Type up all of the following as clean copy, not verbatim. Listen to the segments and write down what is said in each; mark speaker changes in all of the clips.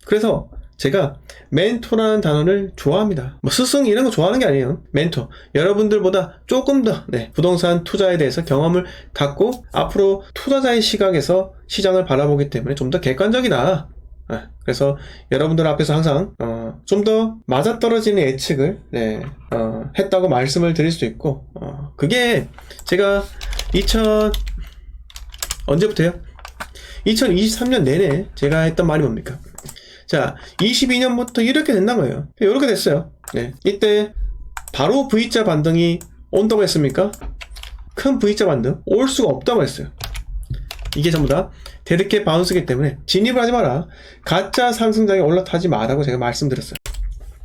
Speaker 1: 그래서 제가 멘토라는 단어를 좋아합니다. 뭐 스승 이런 거 좋아하는 게 아니에요. 멘토. 여러분들보다 조금 더 부동산 투자에 대해서 경험을 갖고 앞으로 투자자의 시각에서 시장을 바라보기 때문에 좀 더 객관적이다. 그래서 여러분들 앞에서 항상 좀 더 맞아떨어지는 예측을 했다고 말씀을 드릴 수 있고, 그게 제가 언제부터요? 2023년 내내 제가 했던 말이 뭡니까? 자, 22년부터 이렇게 된다는 거예요. 이렇게 됐어요. 이때 바로 V자 반등이 온다고 했습니까? 큰 V자 반등 올 수가 없다고 했어요. 이게 전부 다 데드캣 바운스이기 때문에 진입을 하지 마라. 가짜 상승장에 올라타지 마라고 제가 말씀드렸어요.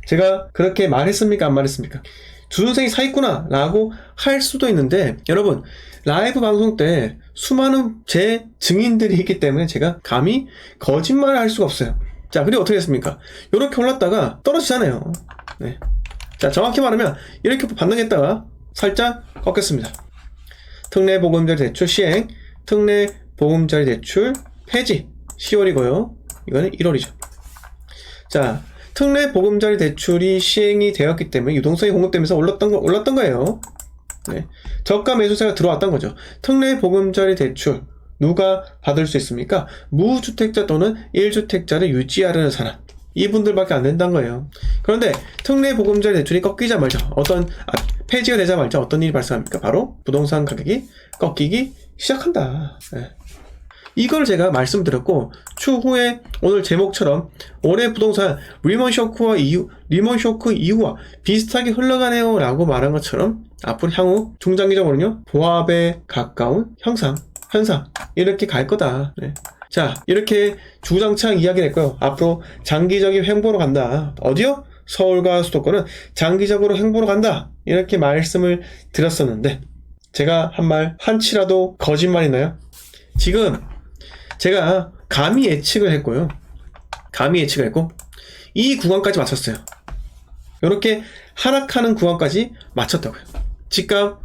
Speaker 1: 제가 그렇게 말했습니까? 안 말했습니까? 주선생이 사 있구나 라고 할 수도 있는데, 여러분 라이브 방송 때 수많은 제 증인들이 있기 때문에 제가 감히 거짓말을 할 수가 없어요. 자, 그리고 어떻게 됐습니까? 이렇게 올랐다가 떨어지잖아요. 자, 정확히 말하면 이렇게 반등했다가 살짝 꺾였습니다. 특례보금자리 대출 시행, 특례보금자리 대출 폐지 10월이고요. 이거는 1월이죠. 자, 특례보금자리 대출이 시행이 되었기 때문에 유동성이 공급되면서 올랐던 거예요. 저가 매수세가 들어왔던 거죠. 특례보금자리 대출 누가 받을 수 있습니까? 무주택자 또는 1주택자를 유지하려는 사람, 이분들밖에 안 된다는 거예요. 그런데 특례보금자리 대출이 꺾이자마자 폐지가 되자마자 어떤 일이 발생합니까? 바로 부동산 가격이 꺾이기 시작한다. 이걸 제가 말씀드렸고, 추후에 오늘 제목처럼 올해 부동산 리먼 쇼크 이후와 비슷하게 흘러가네요 라고 말한 것처럼 앞으로 향후 중장기적으로는요 보합에 가까운 현상 이렇게 갈 거다. 자, 이렇게 주장창 이야기를 했고요. 앞으로 장기적인 횡보로 간다. 어디요? 서울과 수도권은 장기적으로 횡보로 간다. 이렇게 말씀을 드렸었는데, 제가 한 말 한치라도 거짓말이나요? 지금 제가 감히 예측을 했고 이 구간까지 맞췄어요. 이렇게 하락하는 구간까지 맞췄다고요. 집값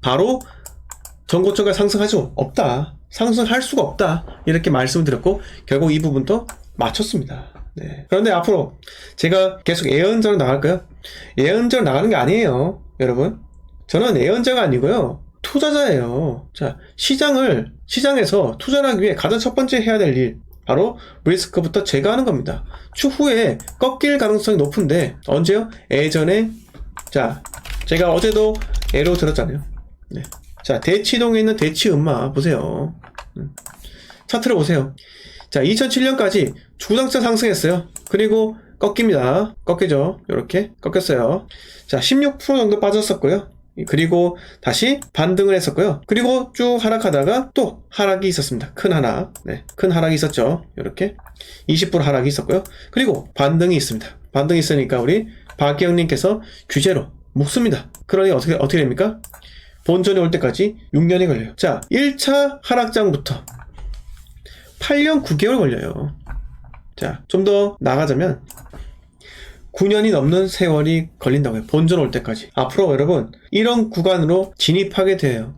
Speaker 1: 바로 전고점가 상승할 수 없다. 상승할 수가 없다. 이렇게 말씀드렸고, 결국 이 부분도 맞췄습니다. 그런데 앞으로 제가 계속 예언자로 나갈까요? 예언자로 나가는 게 아니에요. 여러분, 저는 예언자가 아니고요, 투자자예요. 자, 시장에서 투자를 하기 위해 가장 첫 번째 해야 될 일, 바로 리스크부터 제거하는 겁니다. 추후에 꺾일 가능성이 높은데, 언제요? 예전에, 자, 제가 어제도 예로 들었잖아요. 자, 대치동에 있는 대치음마 보세요. 차트를 보세요. 자, 2007년까지 주장차 상승했어요. 그리고 꺾입니다. 꺾이죠. 이렇게 꺾였어요. 자, 16% 정도 빠졌었고요. 그리고 다시 반등을 했었고요. 그리고 쭉 하락하다가 또 하락이 있었습니다. 큰 하락. 큰 하락이 있었죠. 이렇게 20% 하락이 있었고요. 그리고 반등이 있습니다. 반등이 있으니까 우리 박기영님께서 규제로 묶습니다. 그러니 어떻게 됩니까? 본전이 올 때까지 6년이 걸려요. 자, 1차 하락장부터 8년 9개월 걸려요. 자, 좀 더 나가자면 9년이 넘는 세월이 걸린다고요. 본전 올 때까지. 앞으로 여러분 이런 구간으로 진입하게 돼요.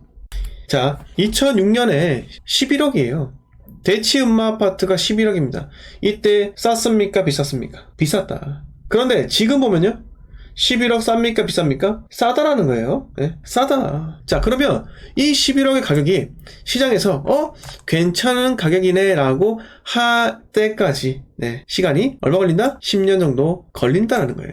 Speaker 1: 자, 2006년에 11억이에요. 대치음마 아파트가 11억입니다. 이때 쌌습니까? 비쌌습니까? 비쌌다. 그런데 지금 보면요, 11억 쌉니까? 비쌉니까? 싸다라는 거예요. 싸다. 자, 그러면 이 11억의 가격이 시장에서 괜찮은 가격이네 라고 할 때까지 시간이 얼마 걸린다? 10년 정도 걸린다라는 거예요.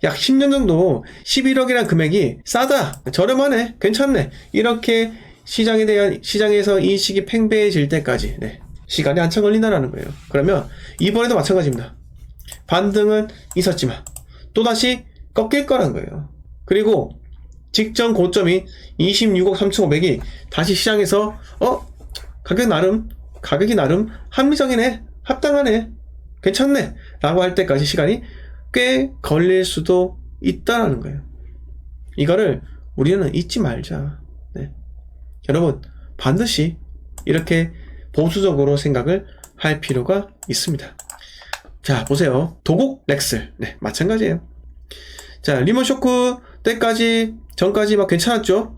Speaker 1: 약 10년 정도 11억이라는 금액이 싸다, 저렴하네, 괜찮네, 이렇게 시장에서 인식이 팽배해질 때까지 시간이 한참 걸린다라는 거예요. 그러면 이번에도 마찬가지입니다. 반등은 있었지만 또다시 꺾일 거란 거예요. 그리고 직전 고점인 26억 3,500이 다시 시장에서 가격이 나름 합리적이네, 합당하네, 괜찮네 라고 할 때까지 시간이 꽤 걸릴 수도 있다라는 거예요. 이거를 우리는 잊지 말자. 여러분, 반드시 이렇게 보수적으로 생각을 할 필요가 있습니다. 자, 보세요. 도곡 렉슬. 마찬가지예요. 자, 리먼 쇼크 때까지, 전까지 막 괜찮았죠?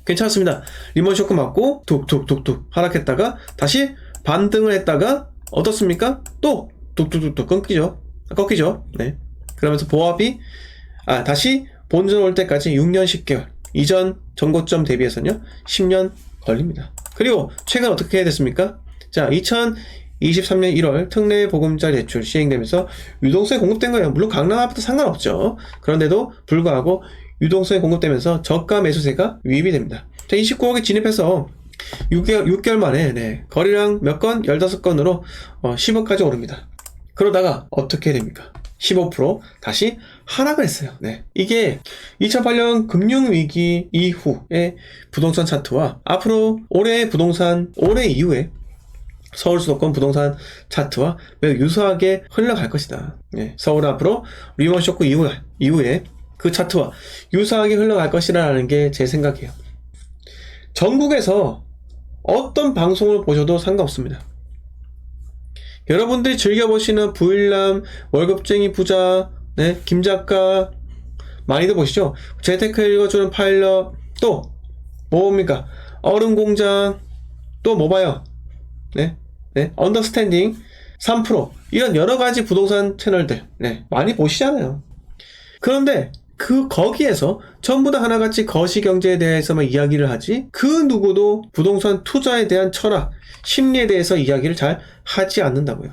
Speaker 1: 괜찮았습니다. 리먼 쇼크 맞고 툭툭툭툭 하락했다가 다시 반등을 했다가 어떻습니까? 또 뚝뚝뚝뚝 꺾이죠. 네. 그러면서 보합이 다시 본전 올 때까지 6년 10개월. 이전 전고점 대비해서는요 10년 걸립니다. 그리고 최근 어떻게 해야 됐습니까? 자, 2023년 1월 특례 보금자리 대출 시행되면서 유동성이 공급된 거예요. 물론 강남 아파트 상관없죠. 그런데도 불구하고 유동성이 공급되면서 저가 매수세가 유입이 됩니다. 자, 29억에 진입해서 6개월 만에 거래량 몇 건? 15건으로 10억까지 오릅니다. 그러다가 어떻게 됩니까? 15% 다시 하락을 했어요. 네. 이게 2008년 금융위기 이후의 부동산 차트와 앞으로 올해 이후에 서울 수도권 부동산 차트와 매우 유사하게 흘러갈 것이다. 네. 서울은 앞으로 리먼 쇼크 이후에 그 차트와 유사하게 흘러갈 것이라는 게 제 생각이에요. 전국에서 어떤 방송을 보셔도 상관없습니다. 여러분들이 즐겨보시는 부일남, 월급쟁이 부자, 네, 김작가 많이들 보시죠? 재테크 읽어주는 파일럿, 또 뭡니까? 얼음공장, 또 뭐 봐요? 네, 언더스탠딩, 3% 이런 여러가지 부동산 채널들 많이 보시잖아요. 그런데 거기에서 전부 다 하나같이 거시경제에 대해서만 이야기를 하지 그 누구도 부동산 투자에 대한 철학, 심리에 대해서 이야기를 잘 하지 않는다고요.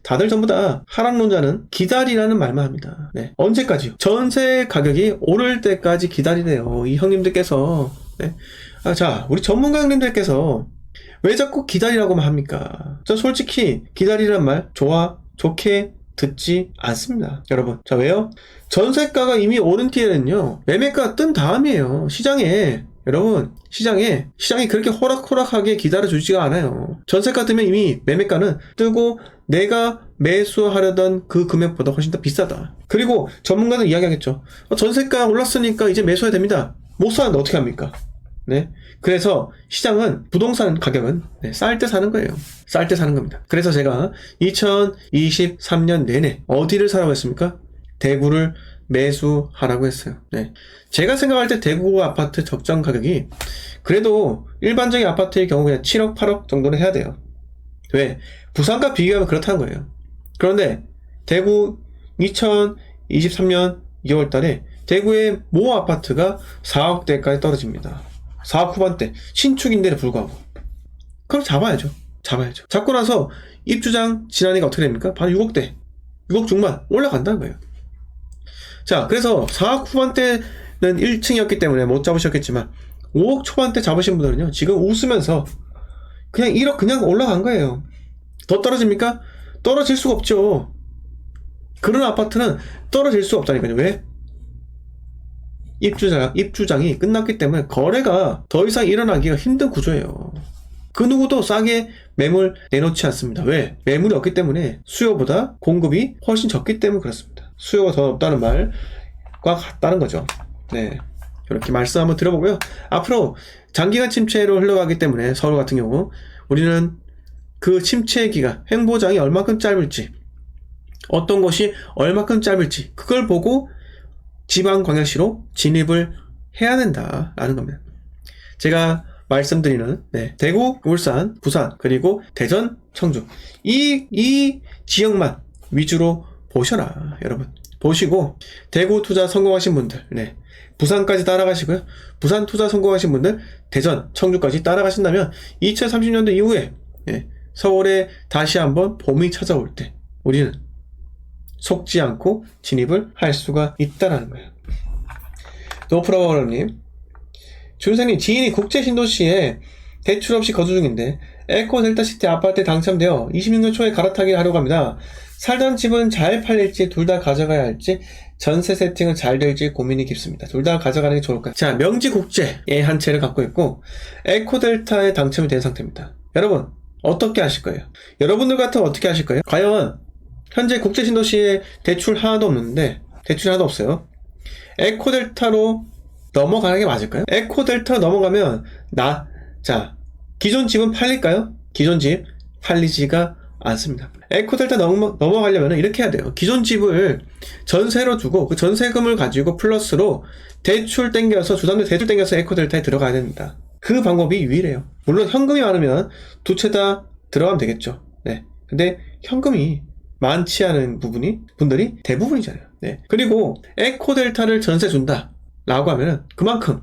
Speaker 1: 다들 전부 다 하락론자는 기다리라는 말만 합니다. 네. 언제까지요? 전세 가격이 오를 때까지 기다리래요. 이 형님들께서. 네. 자, 우리 전문가 형님들께서 왜 자꾸 기다리라고만 합니까? 저 솔직히 기다리란 말 좋게 듣지 않습니다. 여러분. 자, 왜요? 전세가가 이미 오른 뒤에는요, 매매가 뜬 다음이에요. 여러분, 시장이 그렇게 호락호락하게 기다려주지가 않아요. 전세가 뜨면 이미 매매가는 뜨고 내가 매수하려던 그 금액보다 훨씬 더 비싸다. 그리고 전문가는 이야기하겠죠. 전세가 올랐으니까 이제 매수해야 됩니다. 못 사는데 어떻게 합니까? 네. 그래서 부동산 가격은 쌀 때 사는 거예요. 쌀 때 사는 겁니다. 그래서 제가 2023년 내내 어디를 사라고 했습니까? 대구를 매수하라고 했어요. 네. 제가 생각할 때 대구 아파트 적정 가격이 그래도 일반적인 아파트의 경우 그냥 7억, 8억 정도는 해야 돼요. 왜? 부산과 비교하면 그렇다는 거예요. 그런데 대구 2023년 2월 달에 대구의 모 아파트가 4억대까지 떨어집니다. 4억 후반대. 신축인데도 불구하고. 그럼 잡아야죠. 잡고 나서 입주장 지난해가 어떻게 됩니까? 바로 6억대. 6억 중반 올라간다는 거예요. 자, 그래서 4억 후반대는 1층이었기 때문에 못 잡으셨겠지만 5억 초반대 잡으신 분들은요, 지금 웃으면서 그냥 1억 그냥 올라간 거예요. 더 떨어집니까? 떨어질 수가 없죠. 그런 아파트는 떨어질 수가 없다니까요. 왜? 입주장이 끝났기 때문에 거래가 더 이상 일어나기가 힘든 구조예요. 그 누구도 싸게 매물 내놓지 않습니다. 왜? 매물이 없기 때문에 수요보다 공급이 훨씬 적기 때문에 그렇습니다. 수요가 더 없다는 말과 같다는 거죠. 네. 이렇게 말씀 한번 들어보고요. 앞으로 장기간 침체로 흘러가기 때문에 서울 같은 경우 우리는 그 침체 기간, 횡보장이 얼마큼 짧을지, 어떤 것이 얼마큼 짧을지 그걸 보고 지방광역시로 진입을 해야 된다라는 겁니다. 제가 말씀드리는 대구, 울산, 부산, 그리고 대전, 청주 이 지역만 위주로 보셔라. 여러분 보시고 대구 투자 성공하신 분들 부산까지 따라가시고요. 부산 투자 성공하신 분들 대전, 청주까지 따라가신다면 2030년도 이후에 서울에 다시 한번 봄이 찾아올 때 우리는 속지 않고 진입을 할 수가 있다라는 거예요. 노프라워님, 준생님, 지인이 국제 신도시에 대출 없이 거주 중인데 에코 델타시티 아파트에 당첨되어 26년 초에 갈아타기를 하려고 합니다. 살던 집은 잘 팔릴지 둘 다 가져가야 할지 전세 세팅은 잘 될지 고민이 깊습니다. 둘 다 가져가는 게 좋을까요? 자, 명지국제의 한 채를 갖고 있고 에코 델타에 당첨이 된 상태입니다. 여러분 어떻게 하실 거예요? 여러분들 같으면 어떻게 하실 거예요? 과연 현재 국제 신도시에 대출 하나도 없어요. 에코델타로 넘어가는 게 맞을까요? 에코델타 넘어가면 기존 집은 팔릴까요? 기존 집 팔리지가 않습니다. 에코델타 넘어가려면 이렇게 해야 돼요. 기존 집을 전세로 두고 그 전세금을 가지고 플러스로 대출 땡겨서 주담대 대출 땡겨서 에코델타에 들어가야 됩니다. 그 방법이 유일해요. 물론 현금이 많으면 두 채 다 들어가면 되겠죠. 근데 현금이 많지 않은 분들이 대부분이잖아요. 네. 그리고 에코델타를 전세 준다 라고 하면은 그만큼,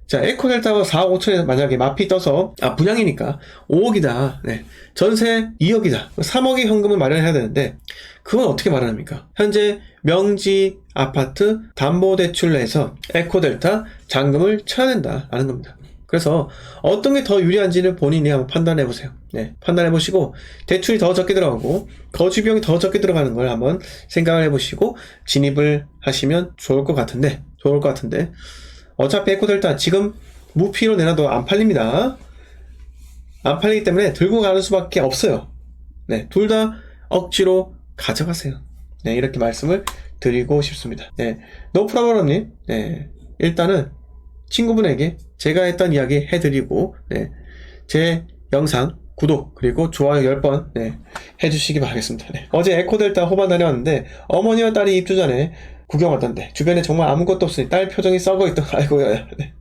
Speaker 1: 자, 에코델타가 4억 5천에 만약에 마피 떠서, 분양이니까 5억이다. 네. 전세 2억이다. 3억의 현금을 마련해야 되는데, 그건 어떻게 마련합니까? 현재 명지 아파트 담보대출 내에서 에코델타 잔금을 쳐야 된다라는 겁니다. 그래서 어떤 게 더 유리한지를 본인이 한번 판단해 보세요. 네. 판단해 보시고, 대출이 더 적게 들어가고, 거주 비용이 더 적게 들어가는 걸 한번 생각을 해 보시고, 진입을 하시면 좋을 것 같은데, 어차피 에코델타 지금 무피로 내놔도 안 팔립니다. 안 팔리기 때문에 들고 가는 수밖에 없어요. 네, 둘 다 억지로 가져가세요. 네, 이렇게 말씀을 드리고 싶습니다. 네, 노프라버럼님, 네, 일단은 친구분에게 제가 했던 이야기 해드리고, 네, 제 영상 구독 그리고 좋아요 10번 네, 해주시기 바라겠습니다. 네. 어제 에코델타 호반 다녀왔는데 어머니와 딸이 입주 전에 구경 왔던데 주변에 정말 아무것도 없으니 딸 표정이 썩어있던 아이고야. 네.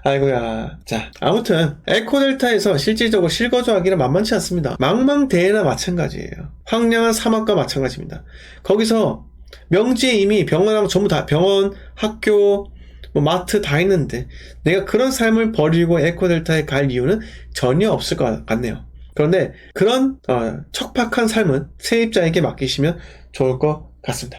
Speaker 1: 아이고야. 자, 아무튼 에코델타에서 실질적으로 실거주하기는 만만치 않습니다. 망망대해나 마찬가지예요. 황량한 사막과 마찬가지입니다. 거기서 명지에 이미 병원하고 전부 다 병원, 학교, 뭐 마트 다 있는데 내가 그런 삶을 버리고 에코델타에 갈 이유는 전혀 없을 것 같네요. 그런데 그런 척박한 삶은 세입자에게 맡기시면 좋을 것 같습니다.